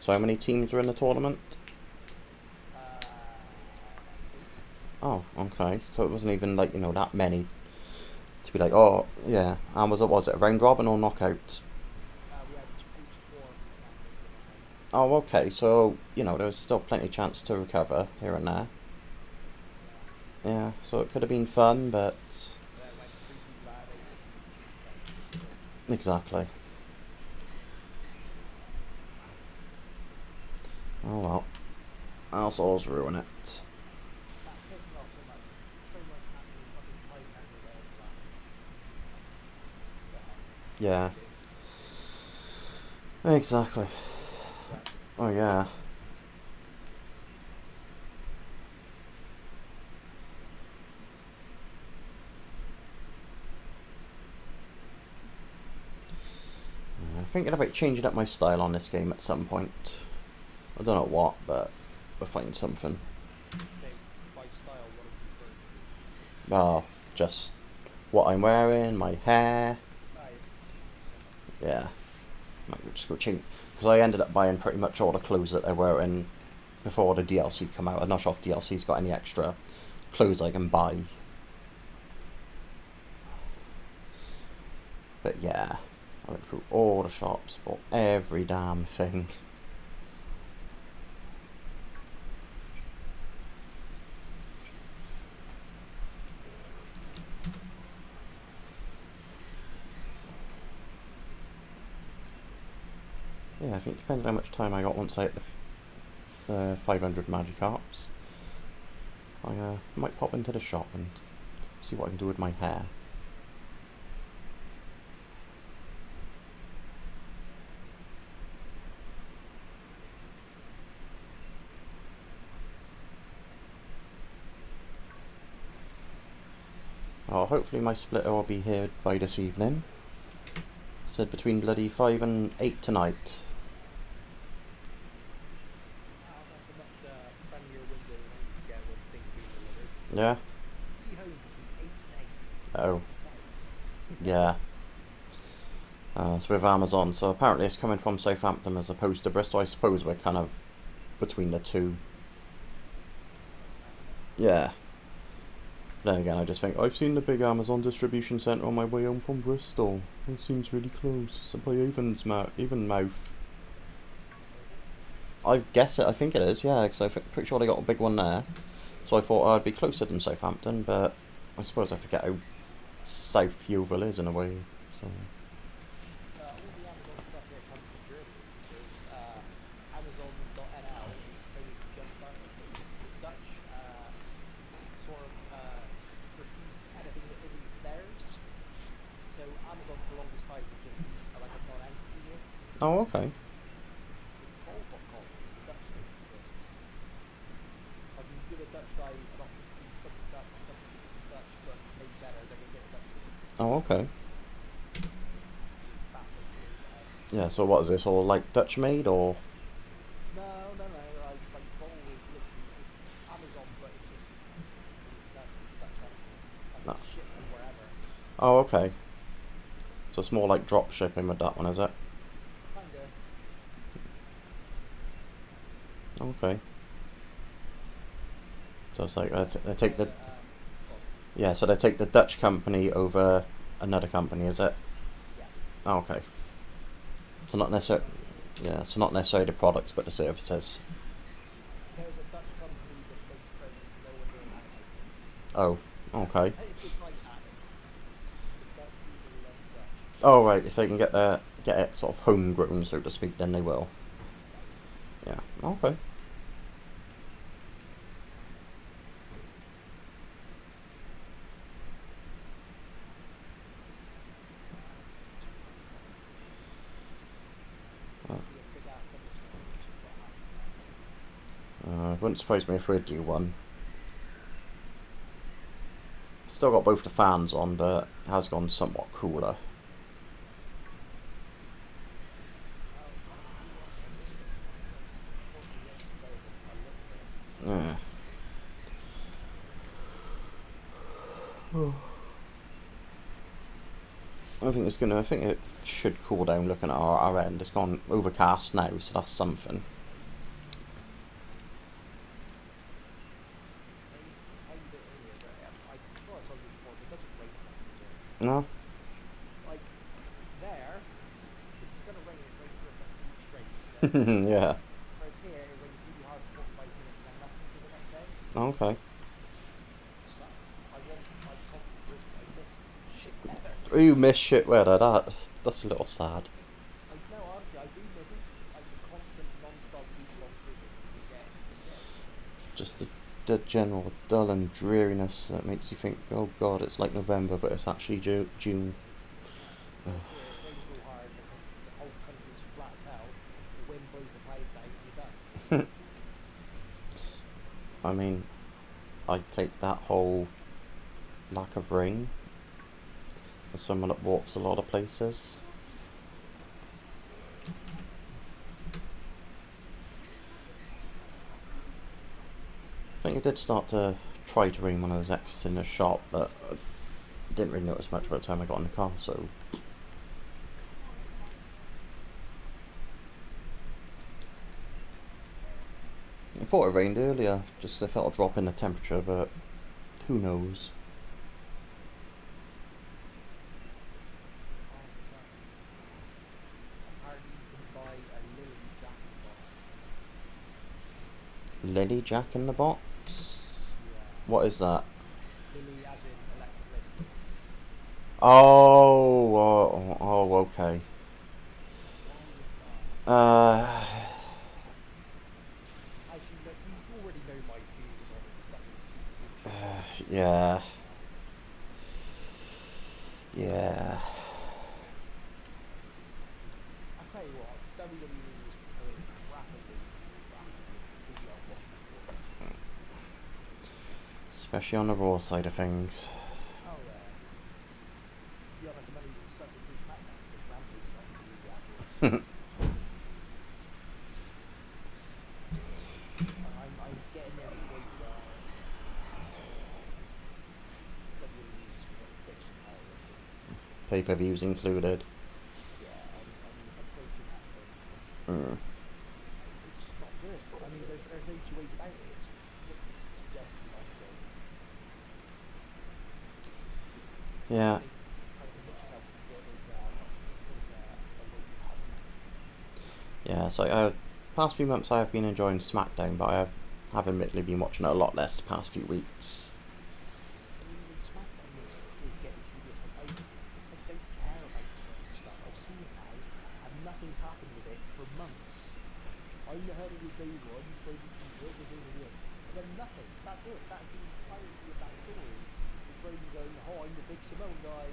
So how many teams were in the tournament? Uh, Oh, okay. So it wasn't even like, you know, that many to be like, oh, yeah. And was it a round robin or knockout? we had groups of four, and then moved to knockout. Oh, okay. So, you know, there was still plenty of chance to recover here and there. Yeah. Yeah, so it could have been fun, but... And then when three people out, they just cheated out. Just to, Exactly. Oh well. That's all's ruin it. that pissed me off so much. So much actual fucking time and effort there into that. But, Yeah. do. Exactly. Oh yeah. I'm thinking about changing up my style on this game at some point. I don't know what, but we'll find something. So by style, what are you referring to? Well, just what I'm wearing, my hair. Yeah. Might just go change. Because I ended up buying pretty much all the clothes that they were in before the DLC come out. I'm not sure if DLC's got any extra clothes I can buy. But yeah, I went through all the shops, bought every damn thing. Yeah, I think depending on how much time I got once I hit the 500 Magikarps, I might pop into the shop and see what I can do with my hair. Oh, hopefully my splitter will be here by this evening. Said between bloody 5 and 8 tonight. That's a much friendlier window than I usually get when things being delivered. Yeah? Be home between 8 and 8. Oh, Nice. yeah. So with Amazon, so apparently it's coming from Southampton as opposed to Bristol. I suppose we're kind of between the two. Yeah. Then again, I just think I've seen the big Amazon distribution centre on my way home from Bristol. It seems really close. By Avonmouth. I guess it. I think it is. Yeah, because I'm pretty sure they got a big one there. So I thought I'd be closer than Southampton, but I suppose I forget how south Yeovil is in a way. So. All the Amazon stuff here comes from Germany. There's Amazon.nl is only just started. The Dutch sort of refuse anything that isn't theirs. So Amazon for the longest time was just like a non-entity here. Oh, okay. It's called.com. The Dutch thing exists. Like you give a Dutch guy an option to do something Dutch, but maybe better, they're going to get a Dutch thing. Oh, okay. Baffling to me, but Yeah. So what is this all like Dutch made or? no. Like Vol is literally it's Amazon, but it's just Dutch entity. Like No. it's shipped from wherever. Oh, okay. So it's more like drop shipping with that one, is it? Kinda. Okay. So it's like they take the Well, so they take the Dutch company over another company, is it? yeah. Oh, okay. So not necessarily, so not necessarily the products, but the services. There's a Dutch company that makes presents no one knows animated. Oh, okay. It's like that. The Dutch people love Dutch. Oh, right. If they can get it sort of homegrown, so to speak, then they will. Yeah. Okay. Big ass thunderstorm, which is what happened. Wouldn't surprise me if we do one. Still got both the fans on, but it has gone somewhat cooler. Yeah. I think it should cool down looking at our end. It's gone overcast now, so that's something. No? Like, there, if it's going to rain, it rains for a week straight. Okay? Yeah. Whereas here, it rains really hard for 45 minutes and then nothing until the next day. Okay. Sucks. I constantly risk, I miss shit weather. You miss shit weather, that's a little sad. Like, no, honestly, I do miss like the constant non-stop week-long drizzle you get here. Just the general dull and dreariness that makes you think, oh god, it's like November, but it's actually June. Here, it rains real hard because the whole country's flat as hell. The wind blows the clouds out and you're done. I mean, I'd take that whole lack of rain as someone that walks a lot of places. I think it did start to try to rain when I was exiting the shop, but I didn't really notice much by the time I got in the car, so... I thought it rained earlier, just 'cause I felt a drop in the temperature, but who knows. Apparently you can buy a Lily Jack in the box. Lily Jack in the box? Yeah. What is that? Lily as in electric list. Oh, okay. Uh, Actually, look, you already know my views on fucking stupid. yeah. Yeah. I tell you what, WWE is becoming rapidly unwatchable. Especially on the Raw side of things. Oh yeah. To be honest, I'm only sucking through SmackDown because Rampage is on TV afterwards. I'm getting there to the point where WWE is just becoming fiction now. Pay-per-views included. Yeah. Mm. It's just not good. I mean, there's no two ways about it. It's just not good. Yeah. I mean, trying to convince yourself that it was a waste of time. Yeah, so past few months I have been enjoying SmackDown, but have admittedly been watching it a lot less the past few weeks. I mean, even SmackDown is getting tedious. Like, I don't care about certain stuff. I've seen it now, and nothing's happened with it for months. I heard it was day one, Brody Cheever, and then nothing. That's it. That's the entirety of that story. Is Brody going, oh, I'm the big Simone guy.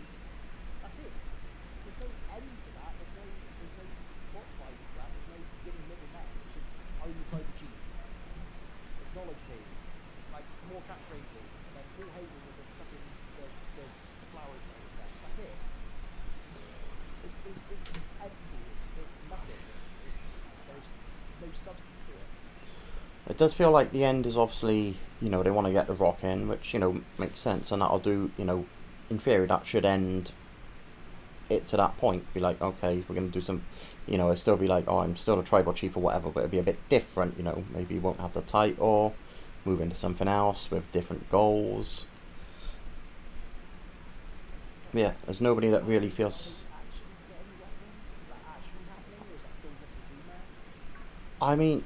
That's it. There's no end to that. There's no plot line to that. There's no beginning, middle, end. It's just, I'm the tribal chief. Acknowledge me. Like, more catchphrases. And then Paul Heyman with the fucking, the flowers on his desk. That's it. It's empty. It's nothing. There's no substance to it. It does feel like the end is obviously, they want to get The Rock in, which, makes sense, and that'll do, in theory that should end it to that point. Be like, okay, we're going to do some, it'll still be like, oh, I'm still a tribal chief or whatever, but it'll be a bit different, maybe you won't have the title, move into something else with different goals. Yeah, there's nobody that really feels... I mean,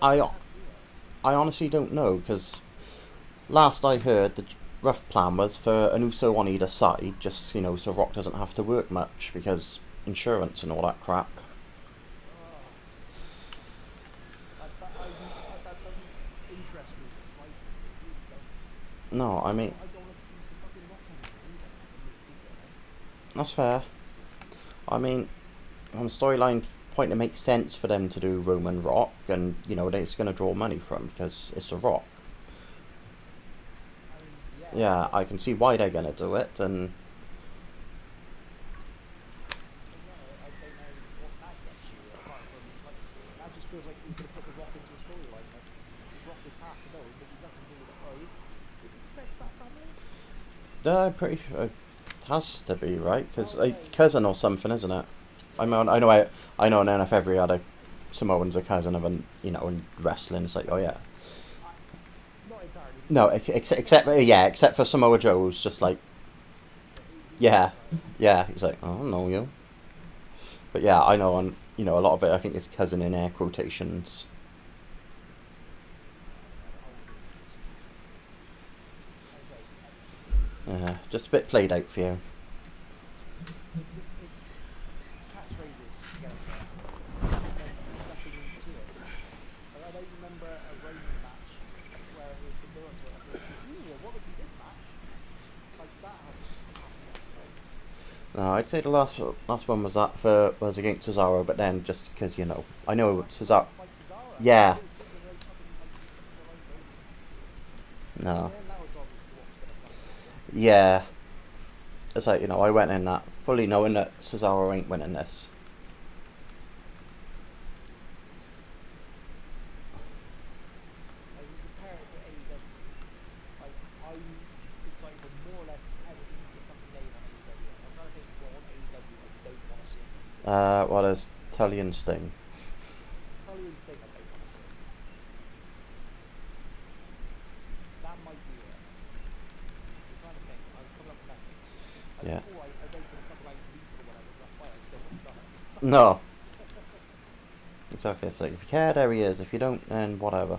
I honestly don't know, because last I heard, the rough plan was for an Uso on either side, just, so Rock doesn't have to work much, because insurance and all that crap. That doesn't interest me the slightest. It really doesn't. No, I mean... I don't want to see the fucking Rock anymore either, if I'm being completely honest. That's fair. I mean, from a storyline point, it makes sense for them to do Roman Rock, and, it's going to draw money from, because it's The Rock. I mean, Yeah, I can see why they're going to do it, and... I don't know what that gets you, apart from, like, that just feels like you're going to put The Rock into a storyline. Like, Rock is half Samoan, but he's nothing to do with it. Oh, is he connected to that family? I'm pretty sure it has to be, right? Because cousin or something, isn't it? I know an NFL every other Samoan's a cousin of an, in wrestling. It's like, oh yeah. Not entirely. No, except for Samoa Joe, who's just like, yeah, he's like, oh, I don't know you. But yeah, I know on, a lot of it, I think is cousin in air quotations. Just a bit played out for you. It's catchphrases together, and then nothing to it. Like, I don't remember a Roman match where it was the build to it. I thought, ooh, what would be this match? Like, that hasn't happened yet. No, I'd say the last one was against Cesaro, but then just because I know Cesaro. Like Cesaro. Yeah. No. And then that was obviously what was going to come next. Yeah. It's like, I went in that fully knowing that Cesaro ain't winning this. Like, you compare it to AEW, like, I'm excited for more or less everything to fucking name on AEW. I'm trying to think what on AEW I don't want to see. Well, there's Tully and Sting. Tully and Sting I don't want to see. That might be it. I'm trying to think. I'm coming up with nothing. Yeah. Before I don't want to talk about Lethal or whatever, so that's why I still haven't done it. No. Exactly. It's like, if you care, there he is. If you don't, then whatever.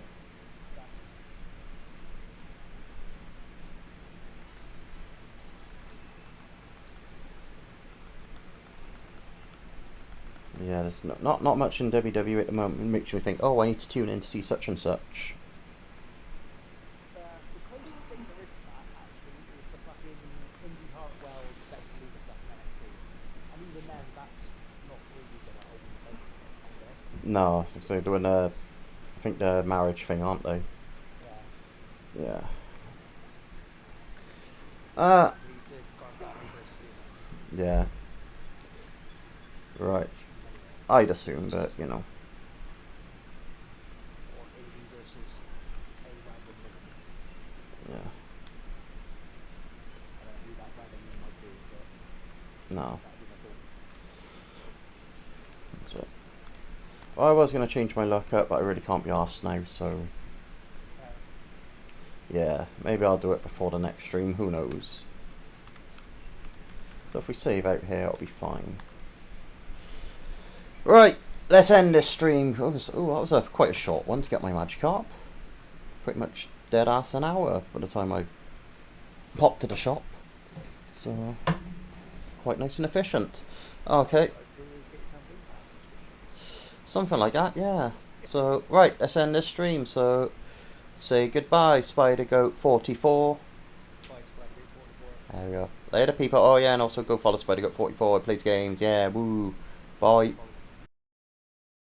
Yeah, there's not much in WWE at the moment. It makes me think, oh, I need to tune in to see such and such. The closest thing there is to that, actually, is the fucking Indy Hartwell Becky Luna stuff in NXT. And even then, that's not really going to hold me tight for longer. No, so they're doing I think the marriage thing, aren't they? Yeah. Yeah. Lead to Gargano versus Lunas. Yeah. Right. I'd assume, but Or AD versus a random woman. yeah. I don't know who that random woman might be, but No. that'd be my thought. That's it. Well, I was going to change my luck up, but I really can't be arsed now, so... Yeah, maybe I'll do it before the next stream, who knows. So if we save out here, it'll be fine. Right, let's end this stream. That was quite a short one to get my Magikarp. Pretty much dead ass an hour by the time I popped to the shop. So, quite nice and efficient. Okay. Something like that, yeah. So, right, let's end this stream. So, say goodbye, Spider Goat 44. Bye, Spider-Goat 44. There we go. Later, people. Oh, yeah, and also go follow Spider Goat 44. He plays games. Yeah, woo. Bye.